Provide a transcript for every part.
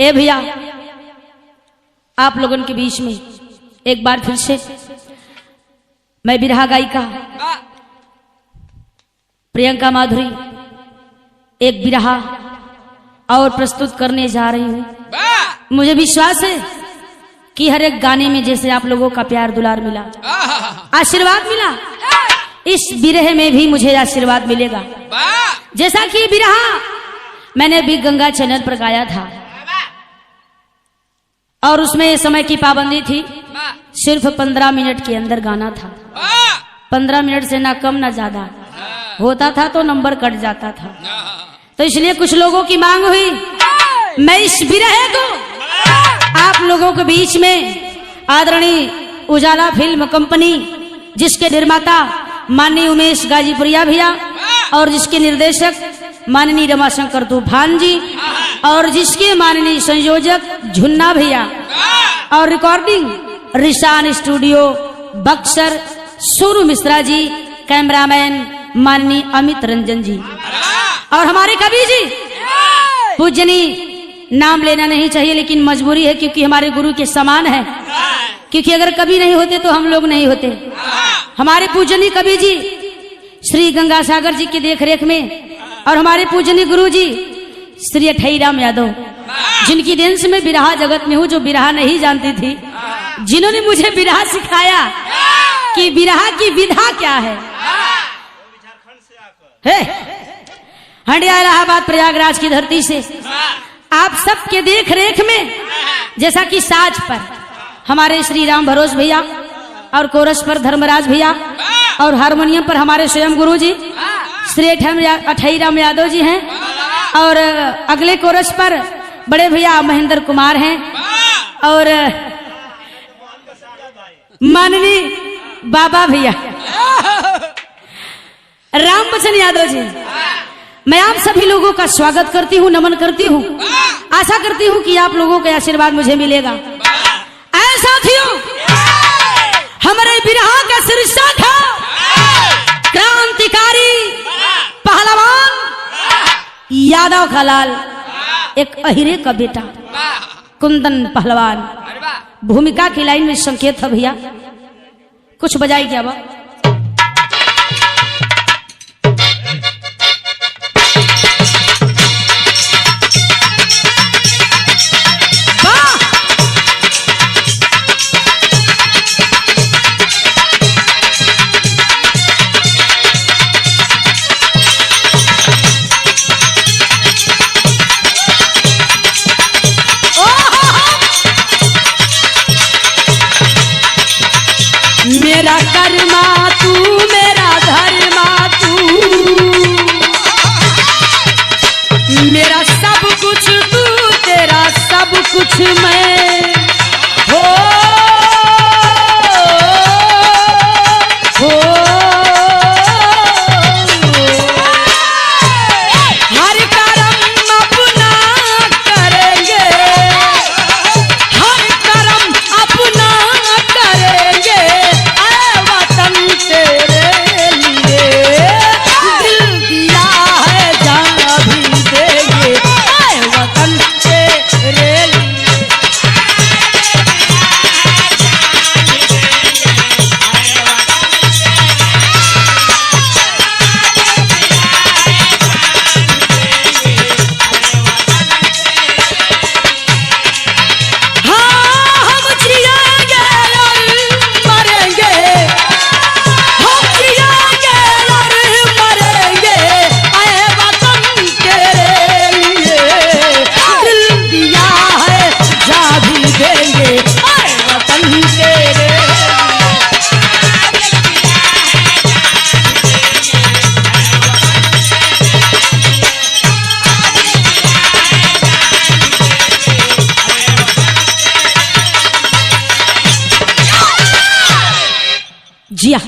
ए भैया, आप लोगों के बीच में एक बार फिर से मैं बिरहा गायिका प्रियंका माधुरी एक बिरहा और प्रस्तुत करने जा रही हूँ। मुझे विश्वास है कि हर एक गाने में जैसे आप लोगों का प्यार दुलार मिला, आशीर्वाद मिला, इस बिरहे में भी मुझे आशीर्वाद मिलेगा। जैसा कि बिरहा मैंने भी गंगा चैनल पर गाया था और उसमें समय की पाबंदी थी, सिर्फ 15 मिनट के अंदर गाना था। 15 मिनट से ना कम ना ज्यादा होता था तो नंबर कट जाता था। तो इसलिए कुछ लोगों की मांग हुई, मैं इस बिरहे को आप लोगों के बीच में आदरणीय उजाला फिल्म कंपनी, जिसके निर्माता माननीय उमेश गाजीपुरिया भैया और जिसके निर्देशक माननीय रमाशंकर तूफान जी और जिसके माननीय संयोजक झुन्ना भैया और recording Rishan studio Buxar Sonu Mishra ji, cameraman माननीय अमित रंजन जी और हमारे कवि जी पूजनी, नाम लेना नहीं चाहिए लेकिन मजबूरी है क्योंकि हमारे गुरु के समान है, क्योंकि अगर कवि नहीं होते तो हम लोग नहीं होते। हमारे पूजनी कवि जी श्री गंगा सागर जी की देखरेख में और हमारे पूजनी गुरु जी श्री अठईराम यादव, जिनकी देन से मैं बिरहा जगत में हूँ, जो बिरहा नहीं जानती थी, जिन्होंने मुझे बिरहा सिखाया कि बिरहा की विधा क्या है। हंडिया इलाहाबाद प्रयागराज की धरती से आप सबके देख रेख में, जैसा कि साज पर हमारे श्री राम भरोस भैया और कोरस पर धर्मराज भैया और हारमोनियम पर हमारे स्वयं गुरु जी श्री अठईराम यादव जी हैं और अगले कोरस पर बड़े भैया महेंद्र कुमार हैं और माननीय बाबा भैया राम बच्चन यादव जी। मैं आप सभी लोगों का स्वागत करती हूँ, नमन करती हूँ। आशा करती हूँ कि आप लोगों का आशीर्वाद मुझे मिलेगा। ऐसा साथियों, हमारे बिरहा का शीर्षक है क्रांतिकारी पहलवान यादव का लाल, एक अहिरे का बेटा कुंदन पहलवान। भूमिका की लाइन में संकेत है भैया, कुछ बजाई क्या बा? मेरा कर्मा तू, मेरा धर्मा तू, मेरा सब कुछ तू, तेरा सब कुछ मैं हो हर कर्म अपना करेंगे, हर कर्म अपना करेंगे, तेरे लिए दिल दिया है, जान भी देंगे वतन तेरे लिए। जिया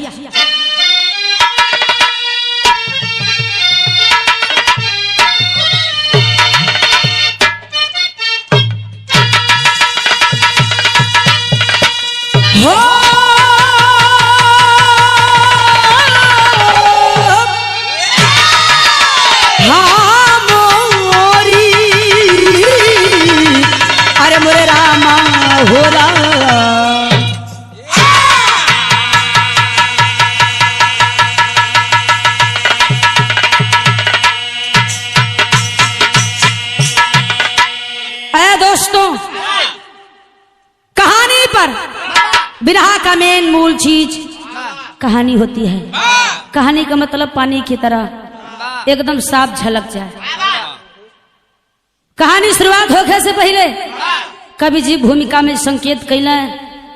का मेन मूल चीज कहानी होती है। कहानी का मतलब पानी की तरह एकदम साफ झलक जाए। कहानी शुरुआत होने से पहले कवि जी भूमिका में संकेत कैला,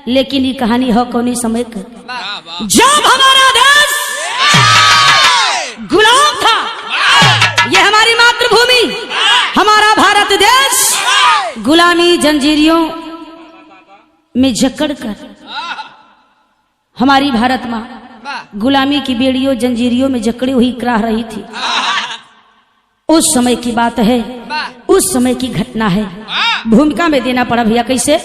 लेकिन ये कहानी हो कौनी समय का, जब हमारा देश गुलाम था। ये हमारी मातृभूमि, हमारा भारत देश गुलामी जंजीरियों में जकड़कर, हमारी भारत माँ गुलामी की बेड़ियों जंजीरियों में जकड़ी हुई कराह रही थी। उस समय की बात है, उस समय की घटना है। भूमिका में देना पड़ा भैया कैसे।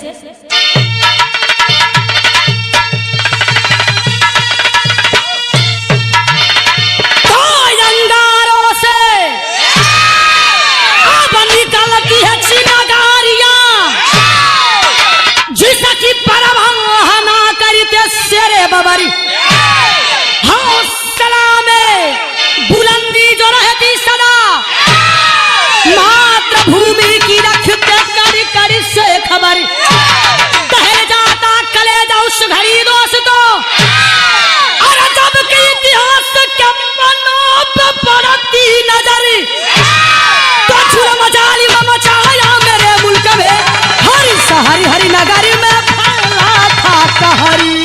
तो अंगारों से अब निकलती है चिनगारियां, जिसकी परवाह ना करते शेरे बबरी। हौसला में बुलंदी जो रहती सदा, मातृभूमि की रखते करी करी से खबर। दहल जाता कलेजा उस घड़ी दोस्तों, और जब के इतिहास के पन्नों पे पड़ती नजर, तो जुल्म जालिम मचाया मेरे मुल्क में, हरी सहरी हरी नगरी में फैला था कहरी।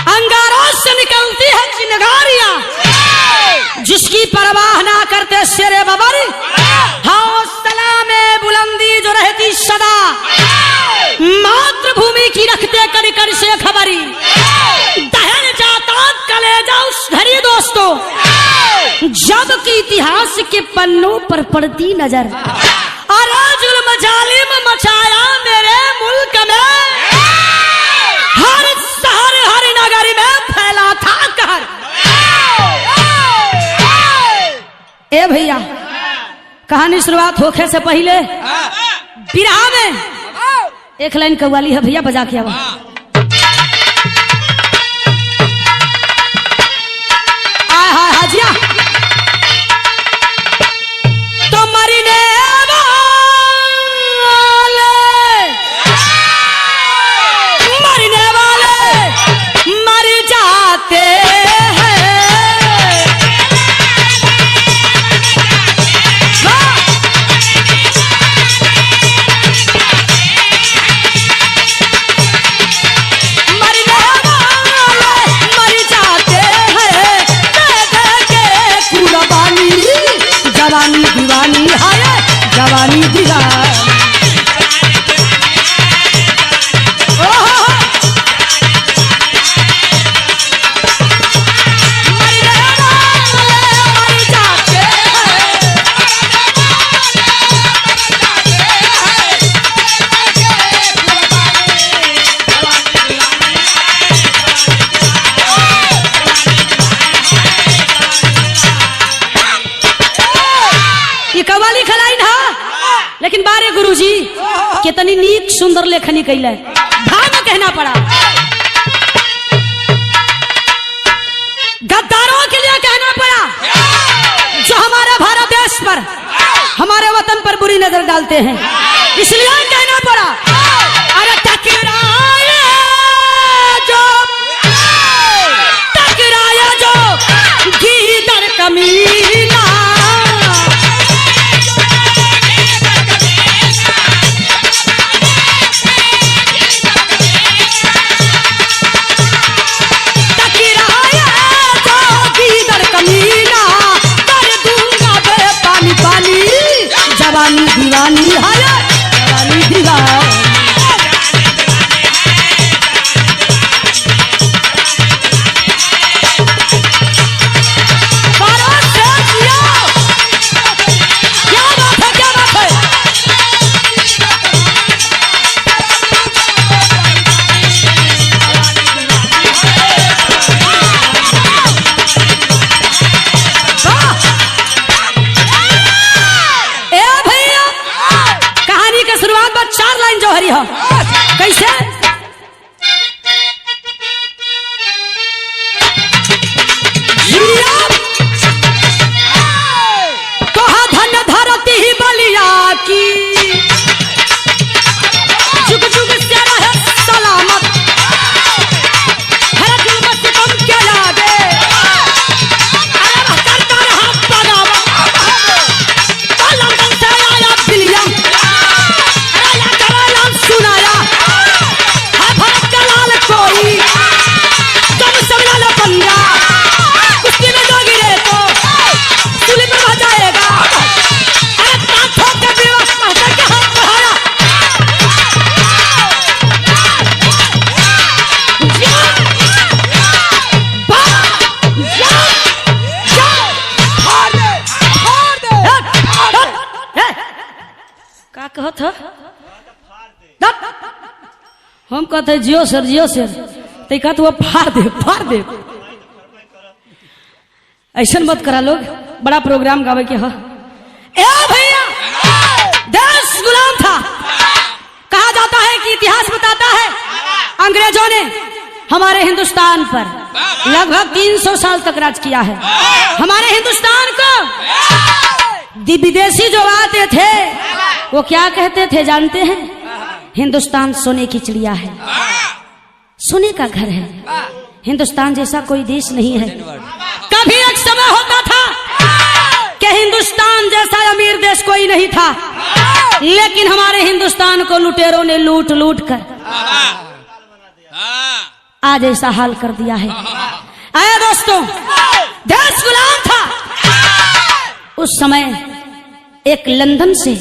अंगारों से निकलती है चिनगारियां, जिसकी परवाह ना करते शेरे बबर। हौसला में बुलंदी जो रहती सदा, मातृभूमि की रखते कड़ी कड़ी से खबरी। दहल जाता कलेजा उस घड़ी दोस्तों, जब की इतिहास के पन्नों पर पड़ती नजर, और जुल्म जालिम मचाया मेरे मुल्क में, हर शहर हर नगरी में फैला था कहर। ए भैया, कहानी शुरुआत होने से पहले बिरहा में एक लाइन कव्वाली है भैया, बजा के आवा। आय हाय हाजिया। तो मरने मर जाते हैं, मरने वाले मर जाते हैं, दे के कुर्बानी। जवानी दीवानी है, जवानी दीवानी। लेकिन बारे गुरुजी कितनी नीक सुंदर लेखनी कैला, भाव कहना पड़ा। गद्दारों के लिए कहना पड़ा, जो हमारे भारत देश पर, हमारे वतन पर बुरी नजर डालते हैं, इसलिए कहना पड़ा। अरे टकराया जो गीदड़ कमीना, जवानी दीवानी है, जवानी कहत है हम कहते जियो सर तो कहते वो फाड़ दे ऐसा मत करा लोग, बड़ा प्रोग्राम गावे के है। ए भैया देश गुलाम था, कहा जाता है कि इतिहास बताता है अंग्रेजों ने हमारे हिंदुस्तान पर लगभग 300 साल तक राज किया है। हमारे हिंदुस्तान को विदेशी जो आते थे वो क्या कहते थे जानते हैं? हिंदुस्तान सोने की चिड़िया है, सोने का घर है, हिंदुस्तान जैसा कोई देश नहीं है। कभी एक समय होता था कि हिंदुस्तान जैसा अमीर देश कोई नहीं था, लेकिन हमारे हिंदुस्तान को लुटेरों ने लूट लूट कर आज ऐसा हाल कर दिया है। आया दोस्तों, देश गुलाम था। उस समय एक लंदन से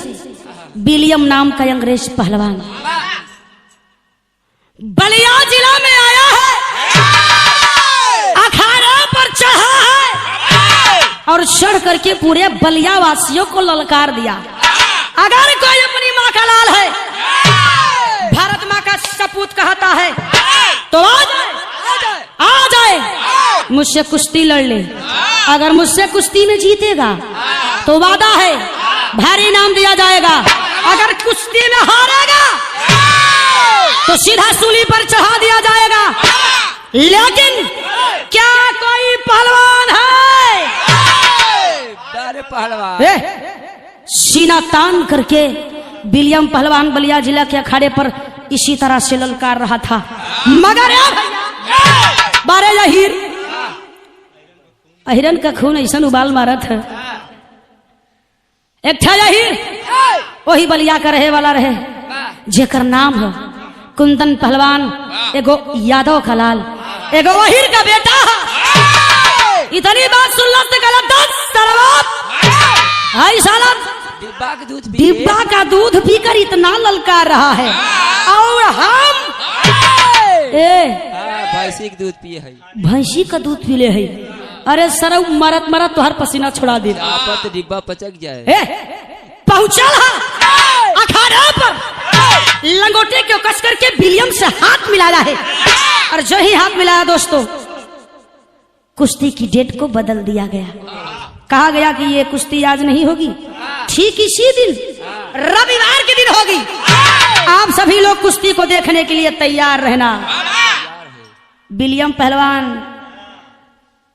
विलियम नाम का अंग्रेज पहलवान बलिया जिला में आया है, अखाड़े पर चढ़ा है और चढ़ करके पूरे बलिया वासियों को ललकार दिया, अगर कोई अपनी माँ का लाल है, भारत माँ का सपूत कहता है तो आ जाए मुझसे कुश्ती लड़ ले। अगर मुझसे कुश्ती में जीतेगा तो वादा है भारी इनाम दिया जाएगा, अगर कुश्ती में हारेगा तो सीधा सूली पर चढ़ा दिया जाएगा। लेकिन क्या कोई पहलवान है? पहलवान सीना तान करके विलियम पहलवान बलिया जिला के अखाड़े पर इसी तरह से ललकार रहा था, मगर बारे अहिरन का खून ऐसा उबाल मारा था। एक था वही बलिया का रहे वाला रहे, जेकर नाम है कुंदन पहलवान, एगो यादव का लाल, एगो वहीर का बेटा। इतनी बात सुन लो तो गलत डिब्बा का दूध पीकर इतना ललकार रहा है, और हम भैंसी का दूध पिए है, भैंसी का दूध पीले है। अरे सर मरत मरत तो हर पसीना छोड़ा दे, तो डिब्बा पचक जाए। पहुंचल अखाड़े पर लंगोटे के कस करके विलियम से हाथ मिलाया है, और जो ही हाथ मिलाया दोस्तों, कुश्ती की डेट को बदल दिया गया। कहा गया कि ये कुश्ती आज नहीं होगी, ठीक इसी दिन रविवार के दिन होगी। आप सभी लोग कुश्ती को देखने के लिए तैयार रहना। विलियम पहलवान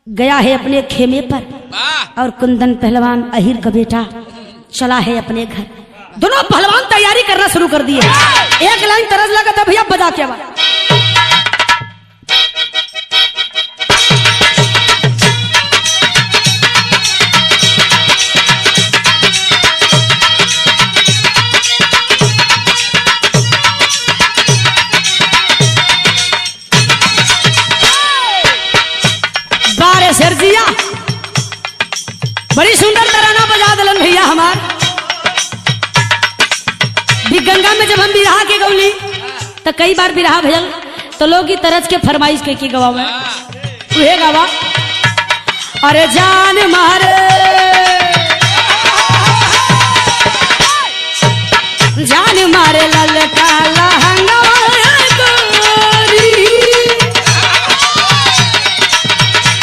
गया है अपने खेमे पर, और कुंदन पहलवान अहिर का बेटा चला है अपने घर। दोनों पहलवान तैयारी करना शुरू कर दिए। एक लाइन तरस लगा था भैया, बजा के आवाज। बारे सरजिया बड़ी सुंदर तराना बजा दलन भैया हमार। गंगा में जब हम बिरहा के गौली तो कई बार बिरहा भयल तो लोग की तरज के फरमाइश के गवा में उहे गवा, अरे जान मारे ललका लहंगा गोरी,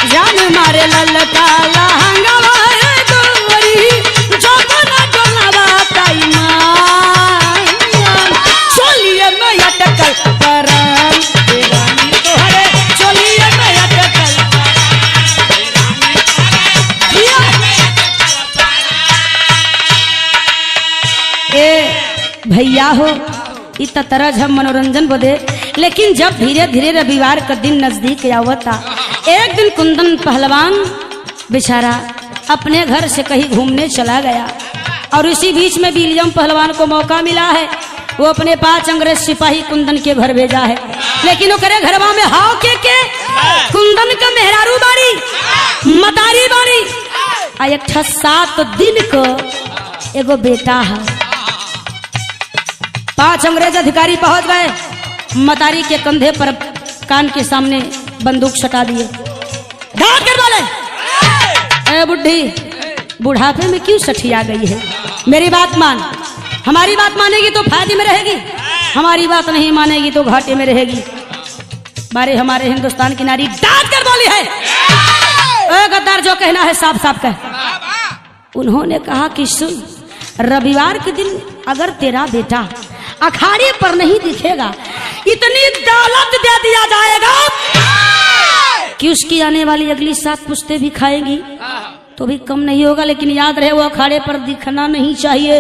जान मारे ललका लहंगा गोरी, जो बना डोलावा ताई भैया हो इत तरह हम मनोरंजन बदे। लेकिन जब धीरे धीरे रविवार का दिन नजदीक आवता, एक दिन कुंदन पहलवान बेचारा अपने घर से कहीं घूमने चला गया, और इसी बीच में विलियम पहलवान को मौका मिला है, वो अपने 5 अंग्रेज सिपाही कुंदन के घर भेजा है। लेकिन वो करे घरवा में हाव के कुंदन का मेहरारू बाड़ी मतारी बाड़ी, आ एक 7 दिन को एगो बेटा है। 5 अंग्रेज अधिकारी पहुंच गए, मतारी के कंधे पर कान के सामने बंदूक सटा दिए। डांट कर बोले, ए बुढ़ी बुढ़ापे में क्यों सठिया गई है, मेरी बात मान, हमारी बात मानेगी तो फायदे में रहेगी, हमारी बात नहीं मानेगी तो घाटे में रहेगी। बारे हमारे हिंदुस्तान की नारी डांट कर बोली है, ए गद्दार जो कहना है साफ साफ कह। उन्होंने कहा कि सुन, रविवार के दिन अगर तेरा बेटा अखाड़े पर नहीं दिखेगा, इतनी दौलत दे दिया जाएगा कि उसकी आने वाली अगली 7 पुश्तें भी खाएंगी तो भी कम नहीं होगा। लेकिन याद रहे वो अखाड़े पर दिखना नहीं चाहिए,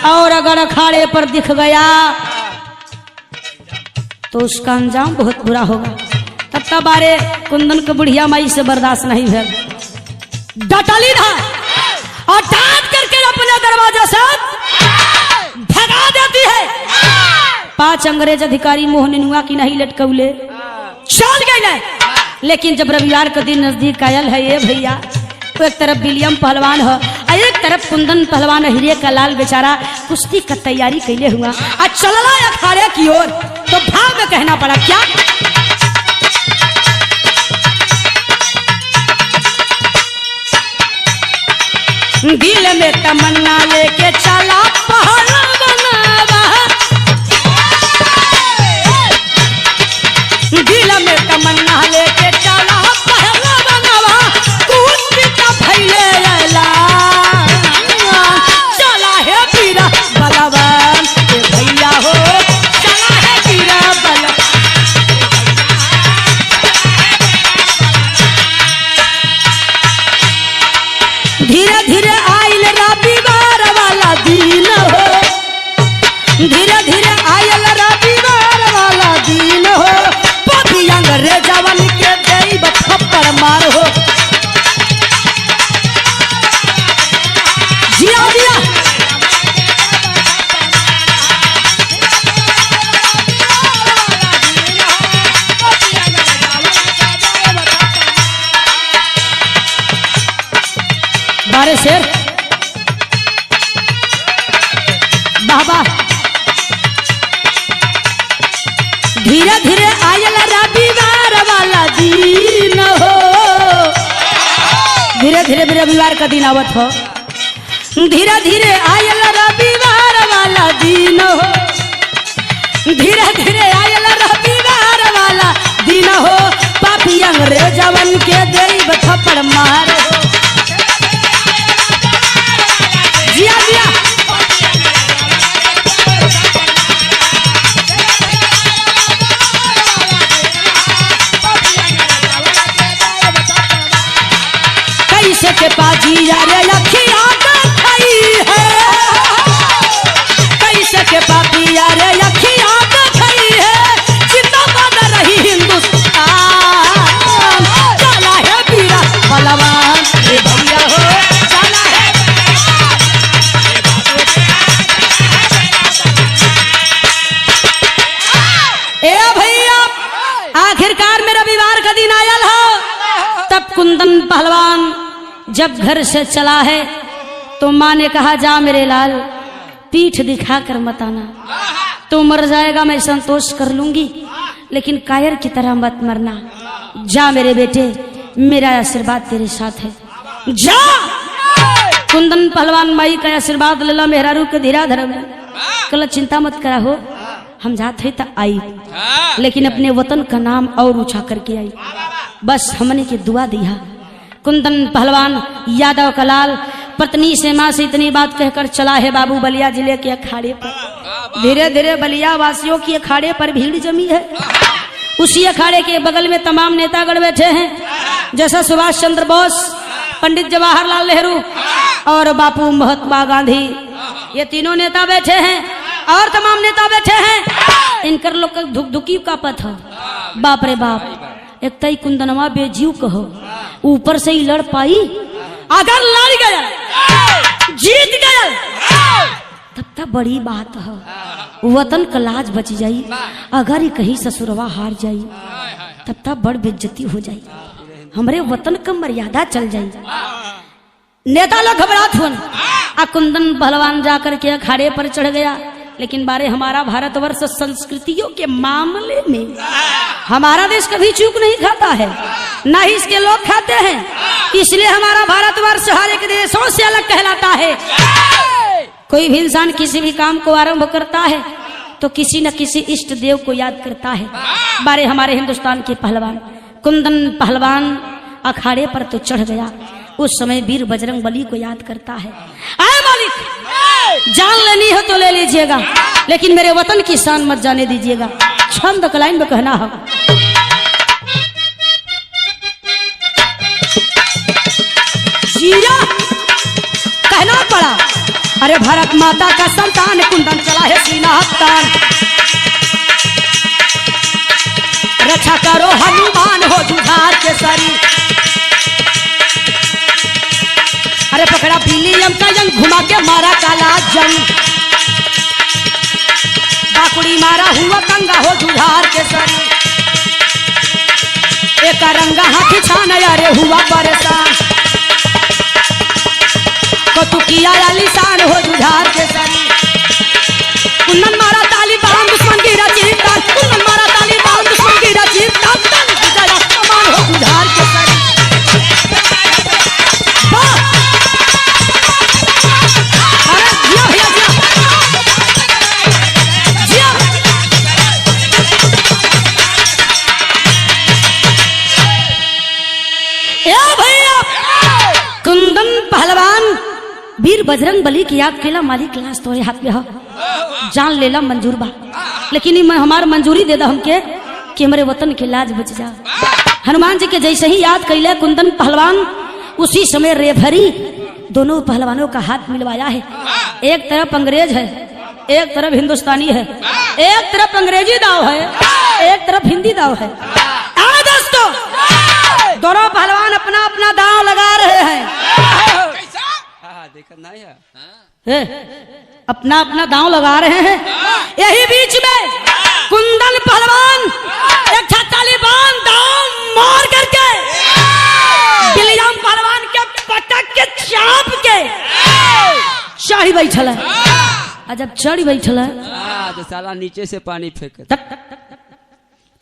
और अगर अखाड़े पर दिख गया तो उसका अंजाम बहुत बुरा होगा। तब तक बारे कुंदन के बुढ़िया माई से बर्दाश्त नहीं है, डटली था और डांट करके अपने दरवाजे से भगा देती है। 5 अंग्रेज अधिकारी मोह निनुआ की नहीं लटकौले चल गए। लेकिन जब रविवार का दिन नजदीक आयल है ये भैया, तो एक तरफ विलियम पहलवान है और एक तरफ कुंदन पहलवान हीरे का लाल बेचारा कुश्ती का तैयारी कैले हुआ और चलला अखाड़े की ओर। तो भाव में कहना पड़ा क्या, दिल में तमन्ना लेके चला पहलवानवा, दिल में तमन्ना लेके चला पहलवानवा, कुश्ती का भैले अला चला है वीरा बलवान ये भैया हो, चला है वीरा बलवान। धीरे धीरे आयल रविवार वाला दिन हो, धीरे धीरे आयल रविवार वाला दिन हो, पति अंग्रेजवन के देव थप्पड़ मार हो। जिया जिया बारे शेर बाबा। धीरे धीरे आयल रविवार वाला दिन हो, धीरे धीरे रविवार का दिन आवत हो, धीरे धीरे आयल रविवार वाला दिन हो, धीरे धीरे आयल रविवार वाला दिन हो, पापी अंग्रेजवन के देव थप्पड़ मार हो। जिया जिया कैसे के पाजी रे अखिया खाई है, कैसे के पापी रे अखिया खाई है, जिंदाबाद रही हिंदुस्तान, चला है वीरा बलवान ये भैया हो, चला है। ए भैया आखिरकार में रविवार का दिन आयल हो। तब कुंदन पहलवान जब घर से चला है तो माँ ने कहा जा मेरे लाल, पीठ दिखा कर मत आना, तो मर जाएगा मैं संतोष कर लूंगी, लेकिन कायर की तरह मत मरना। जा मेरे बेटे, मेरा आशीर्वाद तेरे साथ है, जा। कुंदन पहलवान माई का आशीर्वाद लेला मेहरारू के धीरा धर्म, कल चिंता मत करा हो, हम जाते तो आई, लेकिन अपने वतन का नाम और ऊंचा करके आई, बस हमने की दुआ दिया। कुंदन पहलवान यादव का लाल पत्नी से माँ से इतनी बात कहकर चला है बाबू बलिया जिले के अखाड़े पर। धीरे धीरे बलिया वासियों की अखाड़े पर भीड़ जमी है। उसी अखाड़े के बगल में तमाम नेतागण बैठे हैं, जैसा सुभाष चंद्र बोस, पंडित जवाहरलाल नेहरू और बापू महात्मा गांधी, ये तीनों नेता बैठे हैं और तमाम नेता बैठे हैं। इनकर लोग का धुकधुकी का पथ है, बाप रे बाप। एक तई कुंदनवा बेजीव कहो, ऊपर से ही लड़ पाई, अगर लड़ गया जीत गया तब तक बड़ी बात है, वतन का लाज बच जाई। अगर ही कहीं ससुरवा हार जाई तब तक बड़ बेइज्जती हो जाई, हमरे वतन का मर्यादा चल जाई। नेता लोग घबरात हुन, कुंदन पहलवान जाकर के अखाड़े पर चढ़ गया। लेकिन बारे हमारा भारतवर्ष संस्कृतियों के मामले में हमारा देश कभी चूक नहीं खाता है, ना ही इसके लोग खाते हैं, इसलिए हमारा भारतवर्ष हर एक देशों से अलग कहलाता है। कोई भी इंसान किसी भी काम को आरंभ करता है तो किसी न किसी इष्ट देव को याद करता है। बारे हमारे हिंदुस्तान के पहलवान कुंदन पहलवान अखाड़े पर तो चढ़ गया, उस समय वीर बजरंग बली को याद करता है। आए मालिक, जान लेनी हो तो ले लीजिएगा, लेकिन मेरे वतन की शान मत जाने दीजिएगा। छंद कलाइन में कहना हो, जीरा कहना पड़ा, अरे भारत माता का संतान कुंदन चला है सीना तान, रक्षा करो हनुमान हो जुझार के सरी, अरे पकड़ा विलियम का जंग घुमा के मारा काला जंग, बाकुड़ी मारा हुआ कंगा हो जुझार के सरी, एक रंगा हाथी छान अरे हुआ परेशान, तो किया लिसान हो जुझार के सरी, कुंदन मारा तालिबान दुश्मन की रचीता, कुंदन मारा तालिबान दुश्मन की रचीता, कमान हो जुझार के सरी। अरे जिया भैया जिया, जिया भैया। कुंदन पहलवान वीर बजरंग बली की याद केला, मालिक लाश तोरे हाथ में हो, जान लेला मंजूर बा, लेकिन हमार मंजूरी दे दा हमके कि हमारे वतन के लाज बच जा। हनुमान जी के जैसे ही याद कैले कुंदन पहलवान, उसी समय रेफरी दोनों पहलवानों का हाथ मिलवाया है। एक तरफ अंग्रेज है, एक तरफ हिंदुस्तानी है, एक तरफ अंग्रेजी दाव है, एक तरफ हिंदी दाव है। दोस्तों, दोनों पहलवान अपना अपना दाव लगा रहे हैं, देखना है, अपना अपना दांव लगा रहे हैं। यही बीच में कुंदन पहलवान एक तालिबान दांव मार करके विलियम पहलवान के पटक के चाप के चढ़ी बैठल है। जब चढ़ी बैठल है तो साला नीचे से पानी फेंक,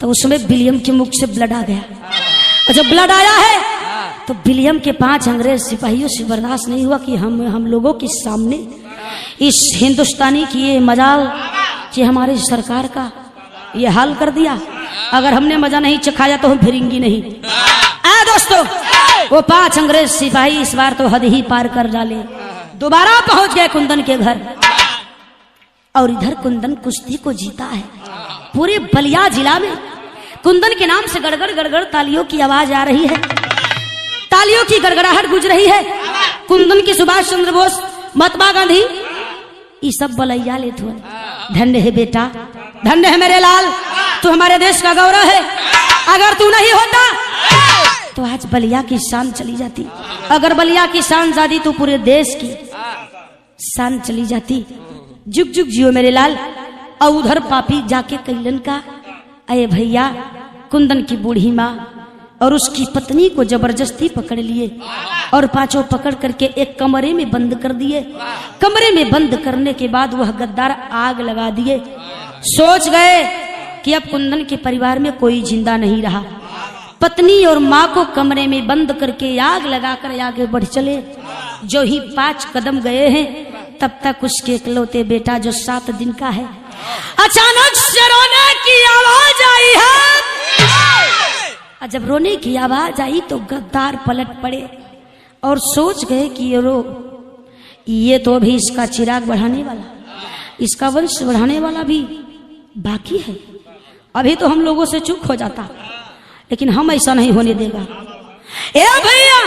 तो उसमें विलियम के मुख से ब्लड आ गया, और जब ब्लड आया है तो विलियम के 5 अंग्रेज सिपाहियों से बर्दाश्त नहीं हुआ कि हम लोगों के सामने इस हिंदुस्तानी की ये मजाल कि हमारी सरकार का ये हाल कर दिया, अगर हमने मजा नहीं चखाया तो हम फिरेंगी नहीं। दोस्तों, वो 5 अंग्रेज सिपाही इस बार तो हद ही पार कर डाले, दोबारा पहुंच गए कुंदन के घर, और इधर कुंदन कुश्ती को जीता है। पूरे बलिया जिला में कुंदन के नाम से गड़गड़ गड़गड़ तालियों की आवाज आ रही है, तालियों की गड़गड़ाहट गूंज रही है। कुंदन की सुभाष चंद्र बोस, महात्मा गांधी, ये सब बलैया ले थुअन। धन्य है बेटा, धन्य है मेरे लाल, तू हमारे देश का गौरव है। अगर तू नहीं होता तो आज बलिया की शान चली जाती, अगर बलिया की शान जाती तो पूरे देश की शान चली जाती। जुग जुग जियो मेरे लाल। और उधर पापी जाके कैलन का, अये भैया, कुंदन की बूढ़ी माँ और उसकी पत्नी को जबरदस्ती पकड़ लिए और 5 पकड़ करके एक कमरे में बंद कर दिए। कमरे में बंद करने के बाद वह गद्दार आग लगा दिए। सोच गए कि अब कुंदन के परिवार में कोई जिंदा नहीं रहा। पत्नी और माँ को कमरे में बंद करके आग लगाकर आगे बढ़ चले। जो ही 5 कदम गए हैं तब तक उसके इकलौते बेटा जो 7 दिन का है, अचानक से रोने की आवाज आई है। जब रोने की आवाज आई तो गद्दार पलट पड़े और सोच गए कि ये तो अभी इसका चिराग बढ़ाने वाला, इसका वंश बढ़ाने वाला भी बाकी है। अभी तो हम लोगों से चूक हो जाता, लेकिन हम ऐसा नहीं होने देगा। ए भैया,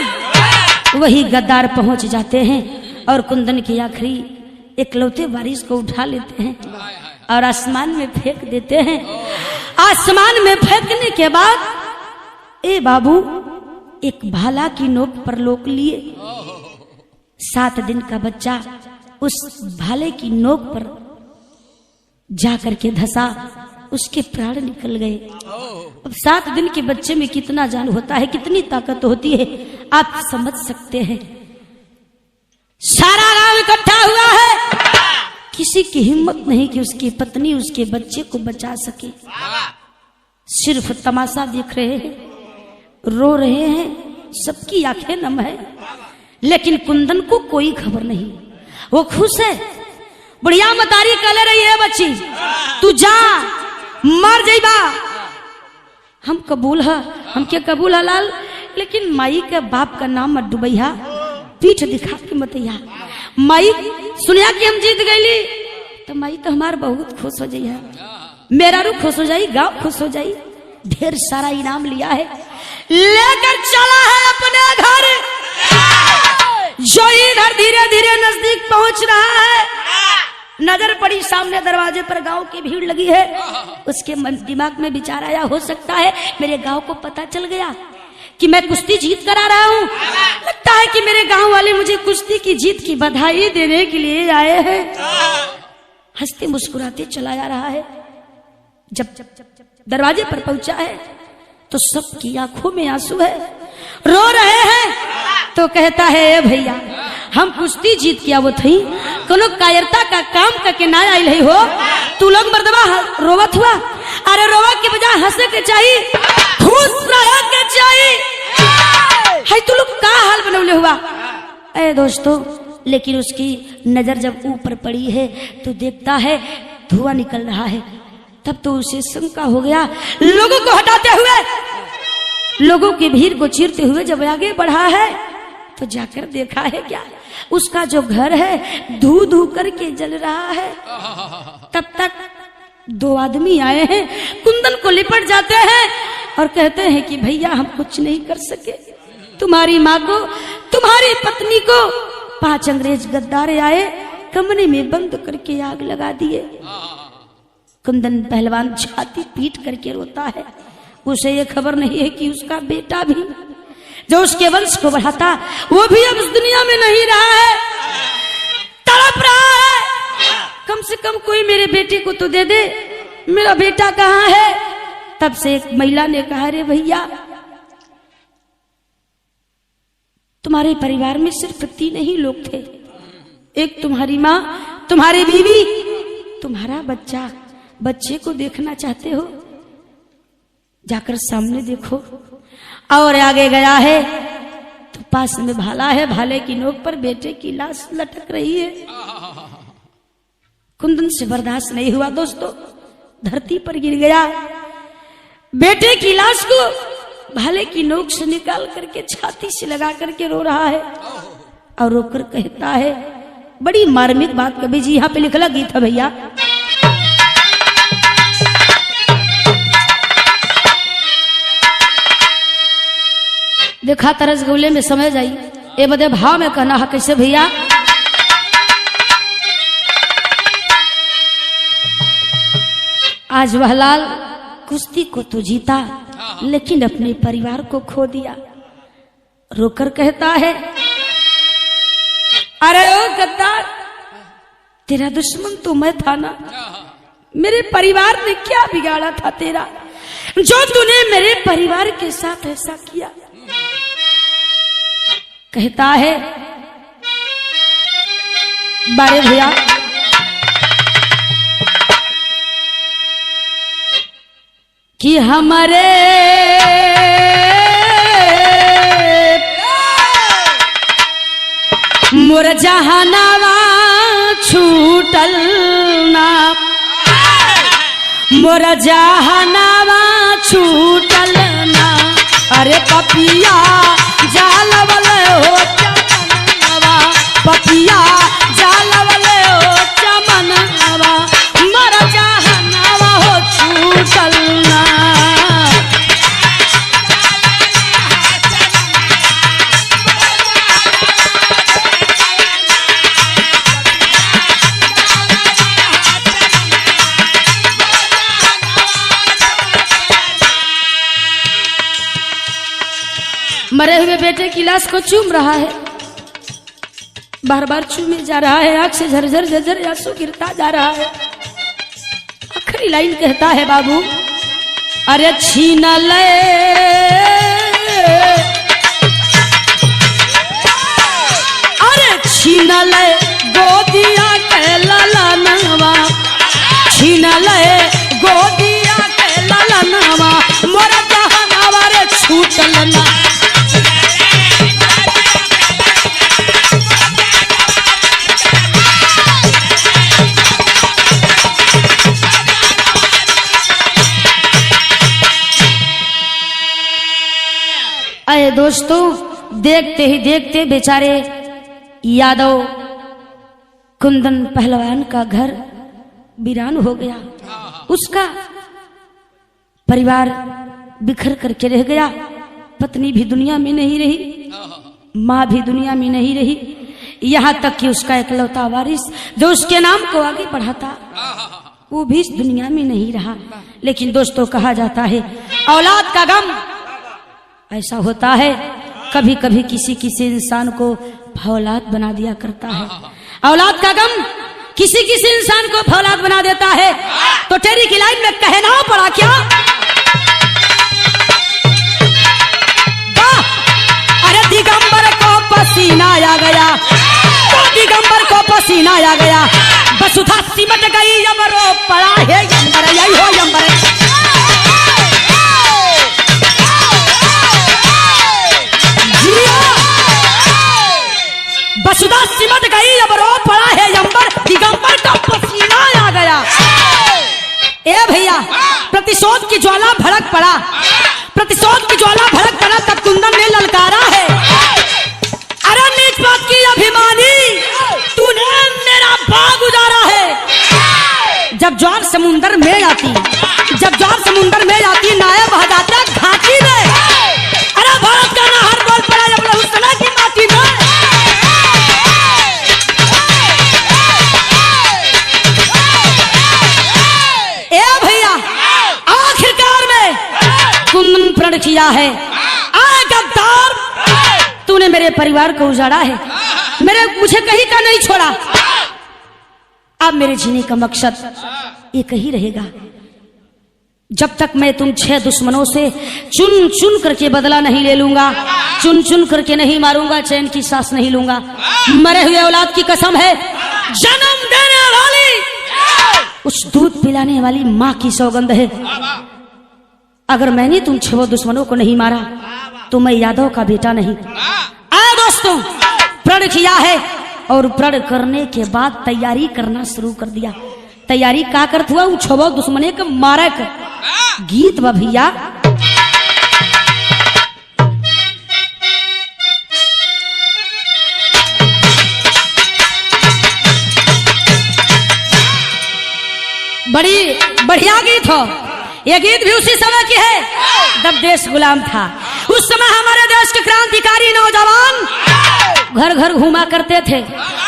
वही गद्दार पहुंच जाते हैं और कुंदन की आखिरी इकलौते वारिस को उठा लेते हैं और आसमान में फेंक देते हैं। आसमान में फेंकने के बाद ए बाबू एक भाला की नोक पर लोक लिए। 7 दिन का बच्चा उस भाले की नोक पर जाकर के धसा, उसके प्राण निकल गए। अब 7 दिन के बच्चे में कितना जान होता है, कितनी ताकत होती है, आप समझ सकते हैं। सारा गांव इकट्ठा हुआ है, किसी की हिम्मत नहीं कि उसकी पत्नी उसके बच्चे को बचा सके। सिर्फ तमाशा देख रहे हैं, रो रहे हैं, सबकी आंखें नम है, लेकिन कुंदन को कोई खबर नहीं। वो खुश है बुढ़िया मतारी कले रही है बच्ची, तू जा मर जाइबा। हम कबूल है, हम क्या कबूल है लाल, लेकिन माई के बाप का नाम मत डुबैया, पीठ दिखा के मतैया। माई सुनिया कि हम जीत गईली तो माई तो हमार बहुत खुश हो जाइए, मेरा रू खुश हो जाई, गांव खुश हो जाई, ढेर सारा इनाम लिया है, लेकर चला है अपने घर। जो इधर धीरे धीरे नजदीक पहुंच रहा है, नजर पड़ी सामने दरवाजे पर गांव की भीड़ लगी है। उसके दिमाग में विचार आया, हो सकता है मेरे गांव को पता चल गया कि मैं कुश्ती जीत कर आ रहा हूँ, लगता है कि मेरे गांव वाले मुझे कुश्ती की जीत की बधाई देने के लिए आए हैं। हंसते मुस्कुराते चला जा रहा है। जब दरवाजे पर पहुंचा है तो सबकी आंखों में आंसू है, रो रहे हैं। तो कहता है, ए भैया हम कुश्ती जीत किया वो थी, कोनो कायरता का काम करके ना आई रही हो, तू लोग मर्दबा रोवत हुआ। अरे रोवा के बजाय हंसे के चाहिए, खुश रहे के चाहिए। है तू लोग का हाल बनौले हुआ ए दोस्तों। लेकिन उसकी नजर जब ऊपर पड़ी है तो देखता है धुआं निकल रहा है। तब तो उसे शंका हो गया। लोगों को हटाते हुए, लोगों की भीड़ को चीरते हुए जब आगे बढ़ा है तो जाकर देखा है क्या, उसका जो घर है धू धू करके जल रहा है। तब तक दो आदमी आए हैं, कुंदन को लिपट जाते हैं और कहते हैं कि भैया हम कुछ नहीं कर सके, तुम्हारी माँ को, तुम्हारी पत्नी को 5 अंग्रेज गद्दार आए, कमरे में बंद करके आग लगा दिए। कुंदन पहलवान छाती पीट करके रोता है। उसे ये खबर नहीं है कि उसका बेटा भी जो उसके वंश को बढ़ाता, वो भी अब इस दुनिया में नहीं रहा है, तड़प रहा है। कम से कम कोई मेरे बेटे को तो दे दे, मेरा बेटा कहाँ है। तब से एक महिला ने कहा, रे भैया तुम्हारे परिवार में सिर्फ 3 ही लोग थे, एक तुम्हारी माँ, तुम्हारी बीवी, तुम्हारा बच्चा। बच्चे को देखना चाहते हो, जाकर सामने देखो। और आगे गया है तो पास में भाला है, भाले की नोक पर बेटे की लाश लटक रही है। कुंदन से बर्दाश्त नहीं हुआ दोस्तों, धरती पर गिर गया। बेटे की लाश को भाले की नोक से निकाल करके छाती से लगा करके रो रहा है और रोकर कहता है, बड़ी मार्मिक बात कवि जी यहाँ पे लिखला गीत है भैया। देखा तरस गौले में समझ आई, ए बदे भाव में कहना है कैसे भैया। आज वह लाल कुश्ती को तो जीता, लेकिन अपने परिवार को खो दिया। रोकर कहता है, अरे ओ गद्दार, तेरा दुश्मन तो मैं था ना, मेरे परिवार ने क्या बिगाड़ा था तेरा, जो तूने मेरे परिवार के साथ ऐसा किया। कहता है, बारे भैया कि हमारे मोर जहानावा छूटल ना, मोर जहानावा छूटल ना। अरे पपिया जालवल हो चमनवा, पपिया जालवल हो चमनवा, मोर जहानावा हो छूटल ना। मरे हुए बेटे की लाश को चूम रहा है, बार बार चूमे जा रहा है, आंख से झरझर झरझर आंसू गिरता जा रहा है। आखिरी लाइन कहता है, बाबू अरे छीन ले, अरे छीन ले गोदिया के ललनवा, छीन ले गोदिया के ललनवा, मोर जहानावा रे छूटल ना। दोस्तों देखते ही देखते बेचारे यादव कुंदन पहलवान का घर वीरान हो गया। उसका परिवार बिखर करके रह गया। पत्नी भी दुनिया में नहीं रही, माँ भी दुनिया में नहीं रही, यहाँ तक कि उसका इकलौता वारिस जो उसके नाम को आगे बढ़ाता वो भी इस दुनिया में नहीं रहा। लेकिन दोस्तों कहा जाता है औलाद का गम ऐसा होता है, कभी कभी किसी किसी इंसान को फौलाद बना दिया करता है। औलाद का गम किसी किसी इंसान को फौलाद बना देता है। तो तेरी की लाइन में कहना पड़ा क्या? अरे दिगंबर को पसीना आ गया, तो दिगंबर को पसीना आ गया, वसुधा सिमट गई अब रो पड़ा है यंबर, यही हो यंबर। वसुधा सिमट गई अब रो पड़ा है यंबर, दिगंबर का पसीना आ गया। ए भैया प्रतिशोध की ज्वाला भड़क पड़ा, प्रतिशोध की ज्वाला भड़क पड़ा, तब कुंदन ने ललकारा है, अरे नीच बात की अभिमानी, तूने मेरा बाग उजाड़ा है। जब ज्वार समुंदर में आती, जब ज्वार समुंदर में आती, नाया बह जाता घाटी में। अरे भारत का नहर बोल पड़ा जब लहुसना की माटी में। ए भैया आखिरकार में कुंदन प्रण किया है, आए गद्दार तूने मेरे परिवार को उजाड़ा है, मुझे कहीं का नहीं छोड़ा। अब मेरे जीने का मकसद एक ही रहेगा, जब तक मैं तुम 6 दुश्मनों से चुन चुन करके बदला नहीं ले लूंगा, चुन चुन करके नहीं मारूंगा, चैन की सांस नहीं लूंगा। मरे हुए औलाद की कसम है, जन्म देने वाली उस दूध पिलाने वाली माँ की सौगंध है, अगर मैंने तुम 6 दुश्मनों को नहीं मारा तो मैं यादव का बेटा नहीं। आए दोस्तों प्रण किया है और प्रण करने के बाद तैयारी करना शुरू कर दिया। तैयारी का करत हुआ 6 दुश्मने के मारे का गीत बा भैया। बड़ी बढ़िया गीत हो, ये गीत भी उसी समय की है जब देश गुलाम था। उस समय हमारे देश के क्रांतिकारी नौजवान घर घर घूमा करते थे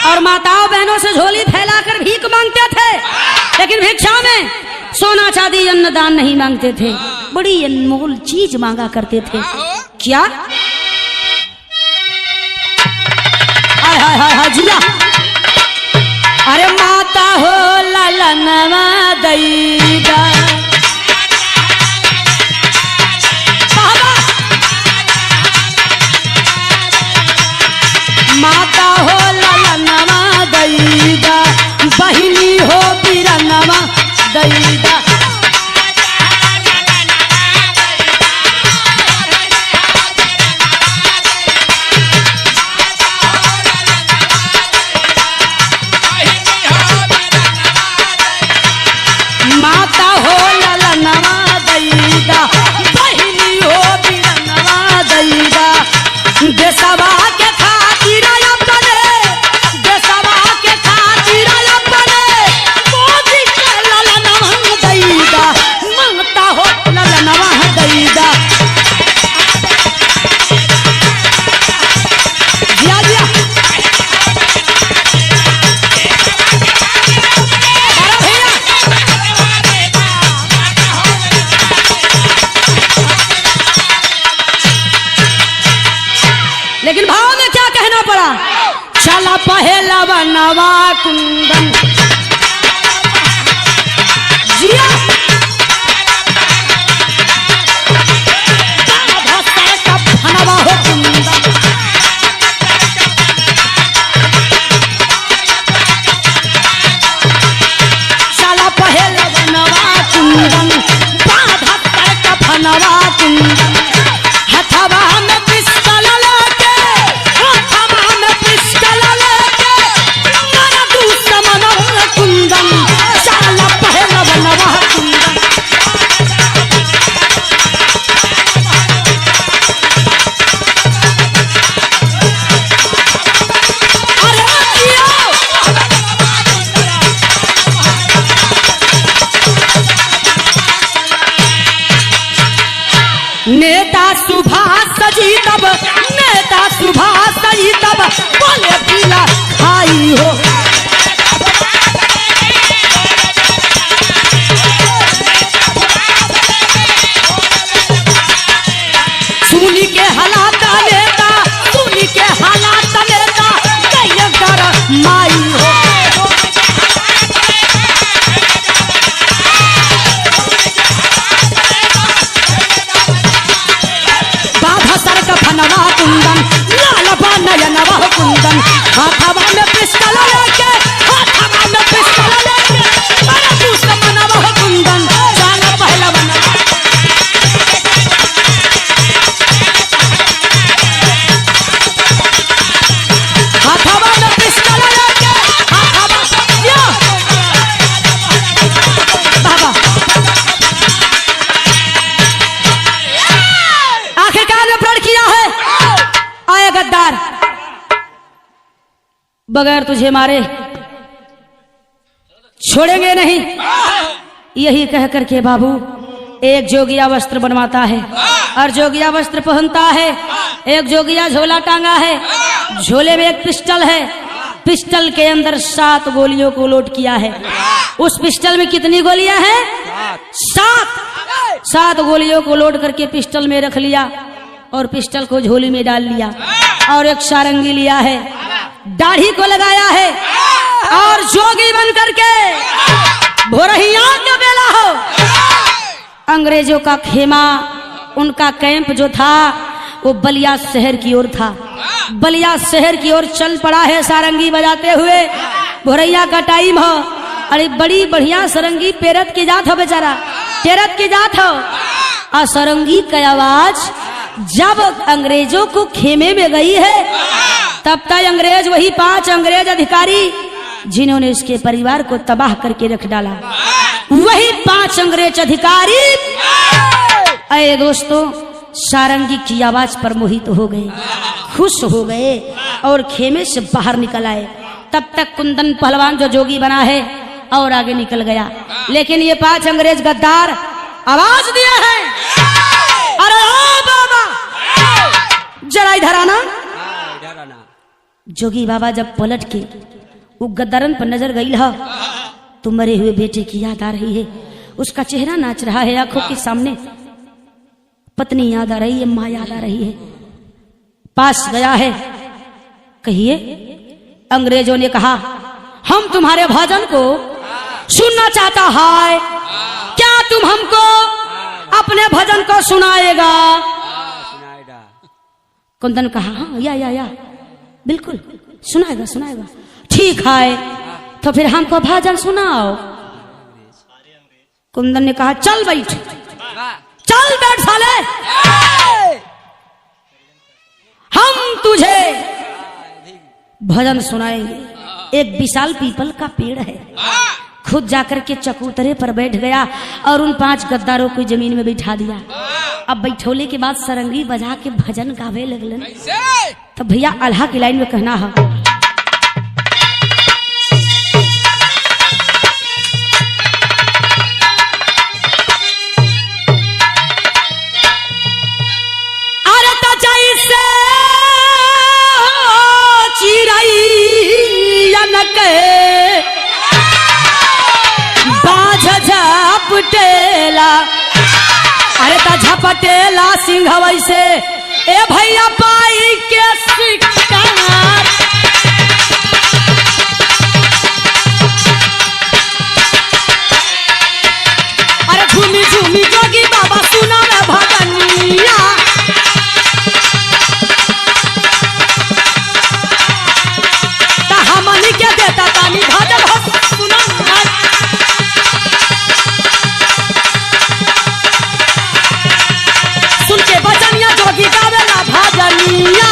और माताओं बहनों से झोली फैलाकर भीख मांगते थे, लेकिन भिक्षा में सोना चांदी अन्न दान नहीं मांगते थे, बड़ी अनमोल चीज मांगा करते थे। क्या हाय हाय हाय हाय जिया, अरे माता हो ललनवा दैदा, माता हो ललनवा दैदा, बहिनी हो बिरनवा दैदा। माता हो ललनवा दैदा, बहिनी हो बिरनवा दैदा। देशवा के खातिर अपने, देशवा के खातिर अपने मोदी के ललनवा दैदा, माता हो ललनवा दैदा। जिया जिया लेकिन भाव में क्या कहना पड़ा? चला पहलवा नवा कुंदन जिया, फनवा हो कुंदन, चला पहलवा नवा कुंदन, बाधा का फनवा कुंदन। हथवा में पिस्तौल लेके, हथवा में पिस्तौल लेके, मारा दुश्मन कुंदन, चला पहलवा नवा कुंदन। माई हो। सुनी के हालात लेता, सुनी के हालात लेता कैया कर माई हो। बाधा सर का फनवा कुंदन, लाल बा नयनवा कुंदन, हाथवा में पिस्टल लेके, हाथवा में पिस्टल लेके, अरे दुश्मनवा कुंदन, जान पहलवान। हाथवा में पिस्टल लेके, हाथवा या बाबा। आखिरकार में प्रण किया है, आए गद्दार बगैर तुझे मारे छोड़ेंगे नहीं। यही कह करके बाबू एक जोगिया वस्त्र बनवाता है और जोगिया वस्त्र पहनता है। एक जोगिया झोला टांगा है, झोले में एक पिस्टल है, पिस्टल के अंदर 7 गोलियों को लोड किया है। उस पिस्टल में कितनी गोलियां हैं? 7 गोलियों को लोड करके पिस्टल में रख लिया और पिस्टल को झोली में डाल लिया और एक सारंगी लिया है, दाढ़ी को लगाया है और जोगी बन करके भोरहिया का बेला हो। अंग्रेजों का खेमा, उनका कैंप जो था वो बलिया शहर की ओर था। बलिया शहर की ओर चल पड़ा है सारंगी बजाते हुए। भोरैया का टाइम हो। अरे बड़ी बढ़िया सारंगी पेरत की जात हो, बेचारा पेरत की जात हो। और सारंगी का आवाज जब अंग्रेजों को खेमे में गई है तब तक अंग्रेज, वही 5 अंग्रेज अधिकारी जिन्होंने इसके परिवार को तबाह करके रख डाला, वही 5 अंग्रेज अधिकारी अरे दोस्तों सारंगी की आवाज पर मोहित हो गए, खुश हो गए और खेमे से बाहर निकल आए। तब तक कुंदन पहलवान जो जोगी बना है और आगे निकल गया। लेकिन ये 5 अंग्रेज गद्दार आवाज दिया है, अरे ओ बाबा जरा इधर आना। जोगी बाबा जब पलट के वो गद्दारन पर नजर गई है तो मरे हुए बेटे की याद आ रही है। उसका चेहरा नाच रहा है आंखों के सामने, पत्नी याद आ रही है, माँ याद आ रही है। पास गया है, कहिए। अंग्रेजों ने कहा हम तुम्हारे भजन को सुनना चाहता है, क्या तुम हमको अपने भजन को सुनाएगा? कुंदन कहा हाँ या बिल्कुल सुनाएगा सुनाएगा। ठीक है तो फिर हमको भजन सुनाओ। कुंदन ने कहा चल बैठ, चल बैठ साले, हम तुझे भजन सुनाएंगे। एक विशाल पीपल का पेड़ है, खुद जाकर के चबूतरे पर बैठ गया और उन 5 गद्दारों को जमीन में बिठा दिया। अब बैठोले के बाद सारंगी बजा के भजन गावे लगलन। तो भैया अल्लाह की लाइन में कहना है, अरे तो जैसे चिड़ैया के बाझ झपटेला, अरे ता झपटेला सिंह वैसे ए भैया पाई के शिकार। अरे झूमी झूमी जोगी बाबा सुना रे भजनिया, ता हमनी के देता तानी भजन हो सुना। सुन के भजनिया जोगी गावेला भजनिया।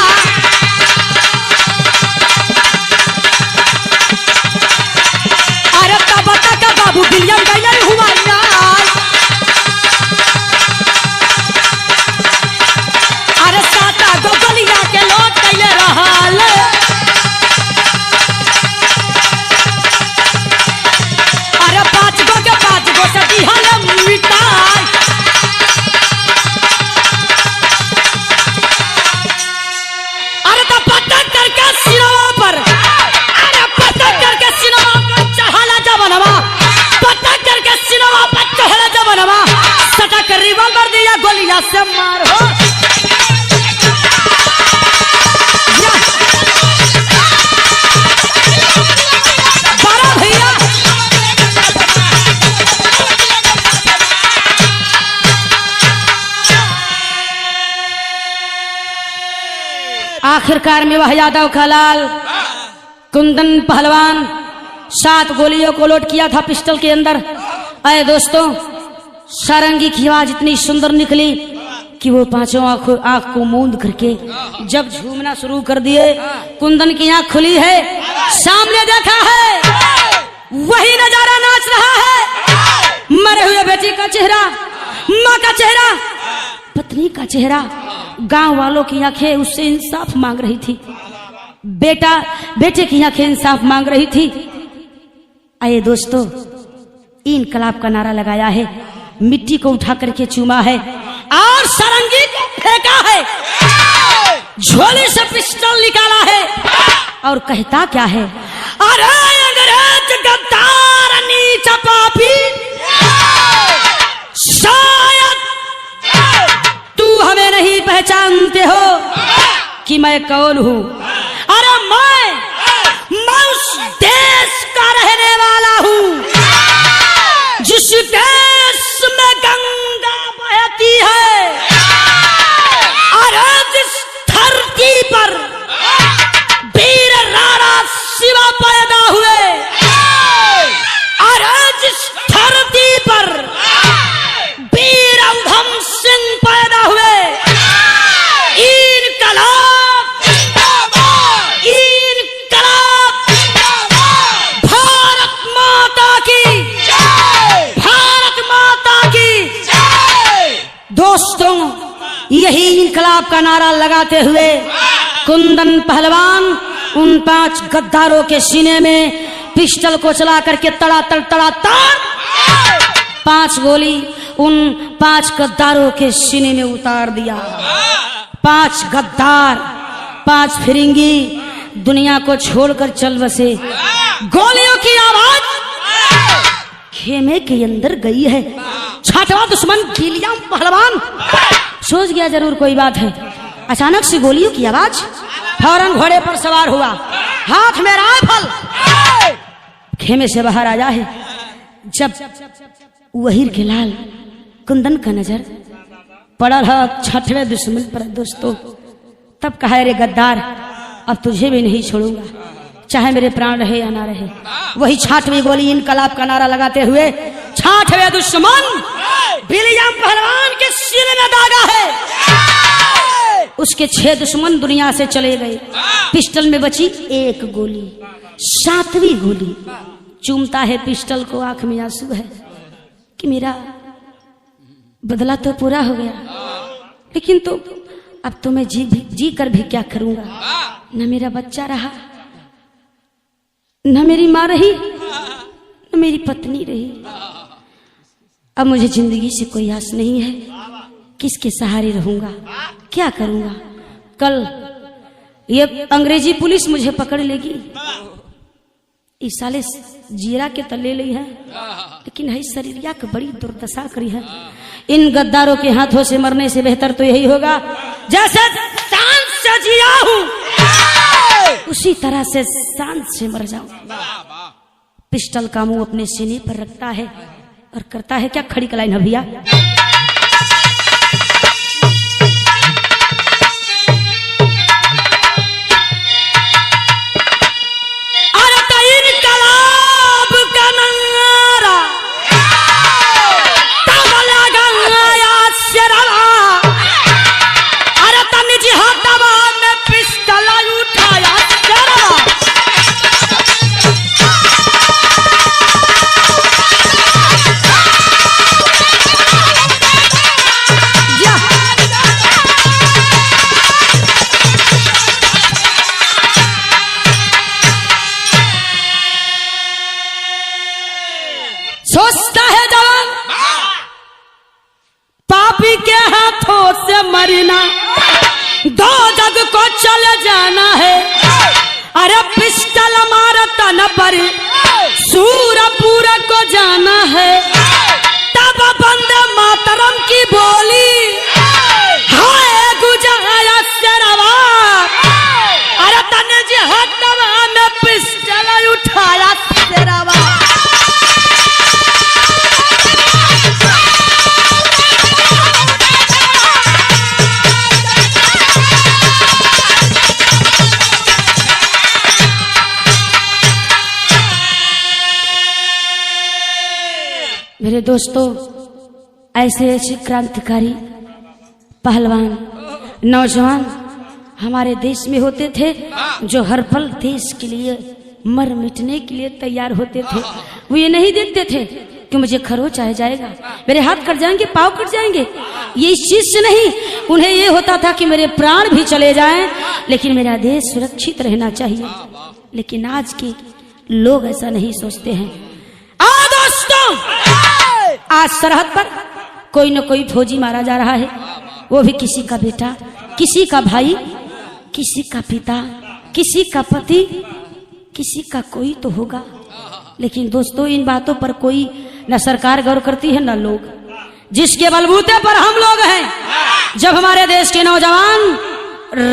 आखिरकार में वह यादव का लाल कुंदन पहलवान 7 गोलियों को लोड किया था पिस्टल के अंदर। अरे दोस्तों, सारंगी की आवाज इतनी सुंदर निकली कि वो पांचों आंख को मूंद करके जब झूमना शुरू कर दिए। कुंदन की आंख खुली है, सामने देखा है वही नजारा नाच रहा है। मरे हुए बेटी का चेहरा, माँ का चेहरा, पत्नी का चेहरा, गांव वालों की आंखें उससे इंसाफ मांग रही थी। बेटे की आंखें इंसाफ मांग रही थी। आइए दोस्तों, इनकलाब का नारा लगाया है, मिट्टी को उठा करके चूमा है और सारंगी को फेंका है, झोली से पिस्टल निकाला है और कहता क्या है, अरे अंग्रेज गद्दार नीच पापी, शायद तू हमें नहीं पहचानते हो कि मैं कौन हूँ। अरे मैं उस देश का रहने वाला हूँ जिस देश में गंगा बहती है, अरे जिस धरती पर वीर राणा शिवा पैदा हुए, अरे जिस धरती पर वीर उधम सिंह पैदा हुए। भारत माता की, भारत माता की। दोस्तों, यही इंकलाब का नारा लगाते हुए कुंदन पहलवान उन 5 गद्दारों के सीने में पिस्टल को चला करके तड़ातड़ 5 गोली उन 5 गद्दारों के सीने में उतार दिया। 5 गद्दार, 5 फिरंगी दुनिया को छोड़कर चल बसे। गोलियों की आवाज खेमे के अंदर गई है। 6वां दुश्मन विलियम पहलवान सोच गया जरूर कोई बात है। अचानक से गोलियों की आवाज, फौरन घोड़े पर सवार हुआ, हाथ में राइफल, खेमे से बाहर आया है। जब वहीर के लाल कुंदन का नजर पड़ा रहा 6वें दुश्मन पर दोस्तों, तब कहा, रे गद्दार, अब तुझे भी नहीं छोड़ूंगा, चाहे मेरे प्राण रहे या ना रहे। वही 6वीं गोली इनकलाब का नारा लगाते हुए 6वें दुश्मन विलियम पहलवान के सीने में दागा है। उसके 6 दुश्मन दुनिया से चले गए। पिस्टल में बची 1 गोली। 7वीं गोली चूमता है पिस्टल को, आंख में आंसू है कि मेरा बदला तो पूरा हो गया, लेकिन तो अब तो मैं जी कर भी क्या करूंगा। न मेरा बच्चा रहा, न मेरी माँ रही, न मेरी पत्नी रही। अब मुझे जिंदगी से कोई आस नहीं है, किसके सहारे रहूंगा, क्या करूंगा। कल ये अंग्रेजी पुलिस मुझे पकड़ लेगी, इस साले जीरा के तले ली है, लेकिन है शरीरिया की बड़ी दुर्दशा करी है। इन गद्दारों के हाथों से मरने से बेहतर तो यही होगा जैसे शान से जिया हूं उसी तरह से शान से मर जाऊं। पिस्टल का मुंह अपने सीने पर रखता है और करता है क्या, खड़ी कलाई न भैया। सोचता है जवान पापी के हाथों से मरना, 2 जग को चले जाना है। अरे पिस्टल मारा तन पर सूरपुर को जाना है। तब बंदे मातरम की बोली, हाय गुजारा सरवा। अरे तने जी हटवा में पिस्टल उठाया सरवा। मेरे दोस्तों, ऐसे ऐसे क्रांतिकारी पहलवान नौजवान हमारे देश में होते थे जो हर पल देश के लिए मर मिटने के लिए तैयार होते थे। वो ये नहीं देखते थे कि मुझे खरोच आ जाएगा, मेरे हाथ कट जाएंगे, पाँव कट जाएंगे। ये इस चीज से नहीं, उन्हें ये होता था कि मेरे प्राण भी चले जाएं लेकिन मेरा देश सुरक्षित रहना चाहिए। लेकिन आज के लोग ऐसा नहीं सोचते हैं। दोस्तों, आज सरहद पर कोई न कोई फौजी मारा जा रहा है, वो भी किसी का बेटा, किसी का भाई, किसी का पिता, किसी का पति, किसी का कोई तो होगा। लेकिन दोस्तों, इन बातों पर कोई न सरकार गौर करती है न लोग। जिसके बलबूते पर हम लोग हैं, जब हमारे देश के नौजवान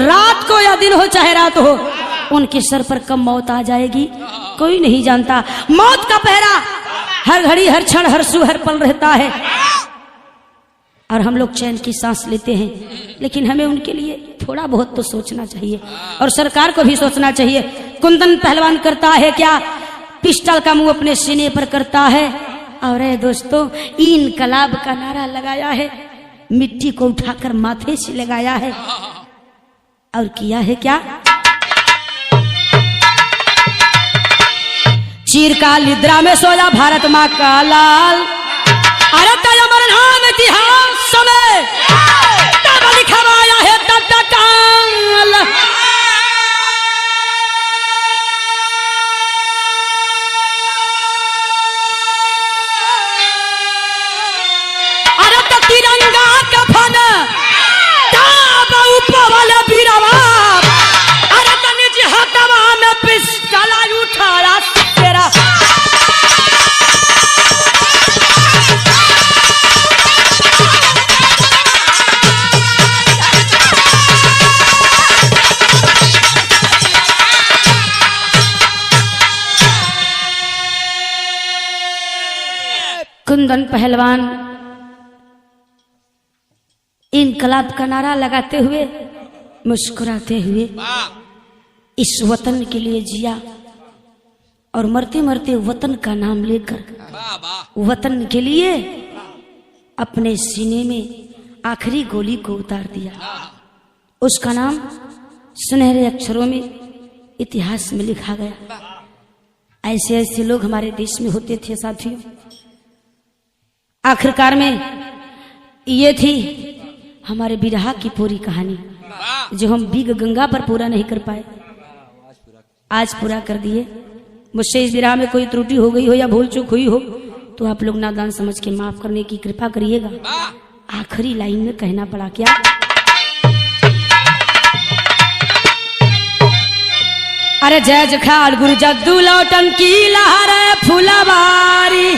रात को या दिन हो चाहे रात हो, उनके सर पर कब मौत आ जाएगी कोई नहीं जानता। मौत का पहरा हर घड़ी, हर क्षण, हर सु, हर पल रहता है और हम लोग चैन की सांस लेते हैं। लेकिन हमें उनके लिए थोड़ा बहुत तो सोचना चाहिए और सरकार को भी सोचना चाहिए। कुंदन पहलवान करता है क्या? पिस्टल का मुंह अपने सीने पर करता है और दोस्तों, इनकलाब का नारा लगाया है, मिट्टी को उठाकर माथे से लगाया है और किया है क्या? चीरकाल निद्रा में सोया भारत माँ का लाल, अरे अमर नाम इतिहास में तब लिखवाया है तब काल। अरे तिरंगा कफन तब उपवल बीरवा, अरे निज हाथवा में पिस्टल उठाया तेरा। कुंदन पहलवान इनकलाब का नारा लगाते हुए, मुस्कुराते हुए इस वतन के लिए जिया और मरते मरते वतन का नाम लेकर वतन के लिए अपने सीने में आखिरी गोली को उतार दिया। उसका नाम सुनहरे अक्षरों में इतिहास में लिखा गया। ऐसे ऐसे लोग हमारे देश में होते थे साथियों। आखिरकार में ये थी हमारे बिरहा की पूरी कहानी, जो हम बिग गंगा पर पूरा नहीं कर पाए, आज पूरा कर दिए। मुझसे इस बिरहा में कोई त्रुटि हो गई हो या भूल चूक हुई हो तो आप लोग नादान समझ के माफ करने की कृपा करिएगा। आखिरी लाइन में कहना पड़ा क्या? अरे जय जखाड़ गुरु जद्दू लौटन की लहर फुलवारी,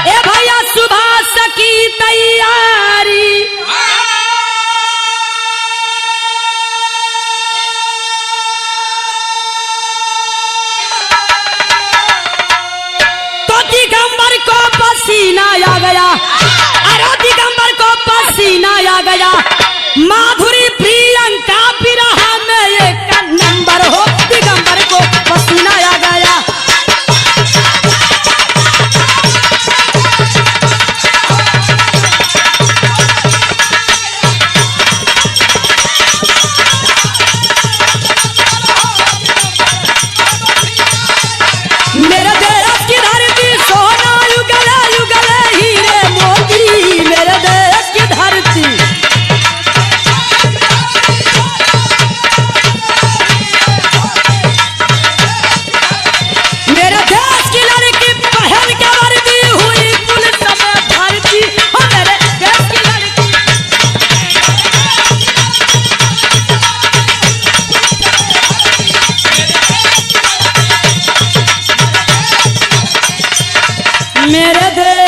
ए भैया सुभाष की तैयारी। तो दिगंबर को पसीना आ गया, अरे दिगंबर को पसीना आ गया। माधुरी प्रियंका बिरहा में एक नंबर हो, दिगंबर को पसीना आ गया। मेरे देश